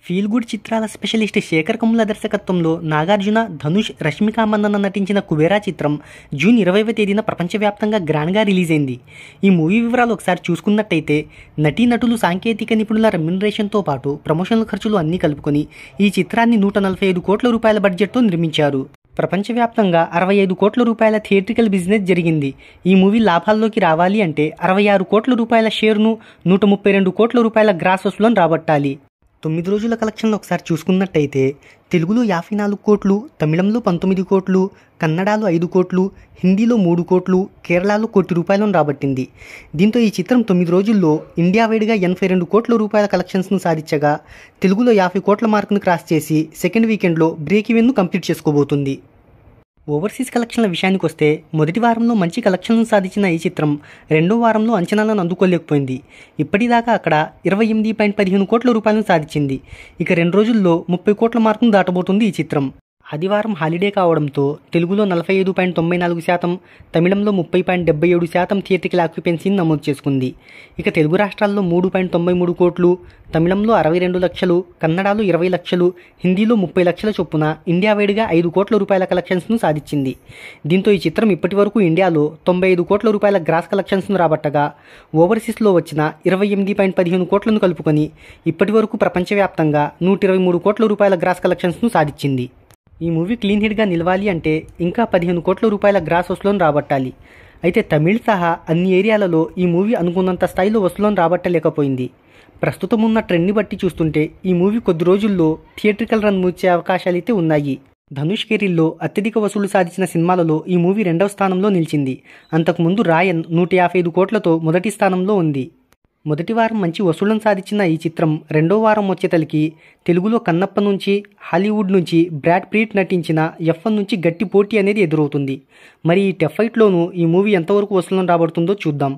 Feel good చిత్రాల specialist Shekhar Kammula దర్శకత్వంలో నాగార్జున, ధనుష్, రష్మిక మందన్న నటించిన కుబేరా చిత్రం జూన్ 20వ తేదీన ప్రపంచవ్యాప్తంగా గ్రాండ్గా రిలీజ్ అయింది. ఈ మూవీ వివరాలు ఒకసారి చూసుకున్నట్టయితే నటీనటులు, సాంకేతిక నిపుణుల రెమ్యునరేషన్తో పాటు ప్రమోషనల్ ఖర్చులు అన్నీ కలుపుకొని ఈ చిత్రాన్ని 145 కోట్ల రూపాయల బడ్జెట్తో నిర్మించారు. ప్రపంచవ్యాప్తంగా 65 కోట్ల రూపాయల థియేట్రికల్ బిజినెస్ జరిగింది. ఈ మూవీ లాభాల్లోకి రావాలి అంటే 66 కోట్ల రూపాయల షేర్ను, 132 కోట్ల రూపాయల గ్రాస్ వసూలను రాబట్టాలి. 9 రోజుల కలెక్షన్లు ఒకసారి చూసుకున్నట్టయితే తెలుగులో 54 కోట్లు, తమిళంలో 19 కోట్లు, కన్నడలో 5 కోట్లు, హిందీలో 3 కోట్లు, కేరళలో 1 కోటి రూపాయలను రాబట్టింది. దీంతో ఈ చిత్రం 9 రోజుల్లో ఇండియా వైడ్గా 82 కోట్ల రూపాయల కలెక్షన్స్ను సాధించగా తెలుగులో 50 కోట్ల మార్కును క్రాస్ చేసి సెకండ్ వీకెండ్లో బ్రేక్ ఈవెన్ను కంప్లీట్ చేసుకోబోతుంది. ఓవర్సీస్ కలెక్షన్ల విషయానికి వస్తే మొదటి వారంలో మంచి కలెక్షన్లను సాధించిన ఈ చిత్రం రెండో వారంలో అంచనాలను అందుకోలేకపోయింది. ఇప్పటిదాకా అక్కడ 28.15 కోట్ల రూపాయలను సాధించింది. ఇక 2 రోజుల్లో 30 కోట్ల మార్కును దాటబోతుంది ఈ చిత్రం. ఆదివారం హాలిడే కావడంతో తెలుగులో 45.94%, తమిళంలో 30.77% థియేట్రికల్ ఆక్యుపెన్సీని నమోదు చేసుకుంది. ఇక తెలుగు రాష్ట్రాల్లో 3.93 కోట్లు, తమిళంలో 62 లక్షలు, కన్నడలో 20 లక్షలు, హిందీలో 30 లక్షల చొప్పున ఇండియా వైడ్గా 5 కోట్ల రూపాయల కలెక్షన్స్ను సాధించింది. దీంతో ఈ చిత్రం ఇప్పటి వరకు ఇండియాలో 95 కోట్ల రూపాయల గ్రాస్ కలెక్షన్స్ను రాబట్టగా ఓవర్సీస్లో వచ్చిన 28.15 కోట్లను కలుపుకొని ఇప్పటి వరకు ప్రపంచవ్యాప్తంగా 123 కోట్ల రూపాయల గ్రాస్ కలెక్షన్స్ను సాధించింది. ఈ మూవీ క్లీన్ హిట్గా నిలవాలి అంటే ఇంకా 15 కోట్ల రూపాయల గ్రాస్ వసూలను రాబట్టాలి. అయితే తమిళ్ సహా అన్ని ఏరియాలలో ఈ మూవీ అనుకున్నంత స్థాయిలో వసూలను రాబట్టలేకపోయింది. ప్రస్తుతం ఉన్న ట్రెండ్ని బట్టి చూస్తుంటే ఈ మూవీ కొద్ది రోజుల్లో థియేట్రికల్ రన్ ముచ్చే అవకాశాలైతే ఉన్నాయి. ధనుష్ కెరీర్లో అత్యధిక వసూలు సాధించిన సినిమాలలో ఈ మూవీ 2వ స్థానంలో నిలిచింది. అంతకుముందు రాయన్ 155 కోట్లతో మొదటి స్థానంలో ఉంది. మొదటి వారం మంచి వసూళ్లను సాధించిన ఈ చిత్రం రెండో వారం వచ్చేతలికి తెలుగులో కన్నప్ప నుంచి, హాలీవుడ్ నుంచి బ్రాడ్ పీట్ నటించిన F1 నుంచి గట్టి పోటీ అనేది ఎదురవుతుంది. మరి ఈ టఫ్ ఫైట్లోనూ ఈ మూవీ ఎంతవరకు వసూళ్లను రాబడుతుందో చూద్దాం.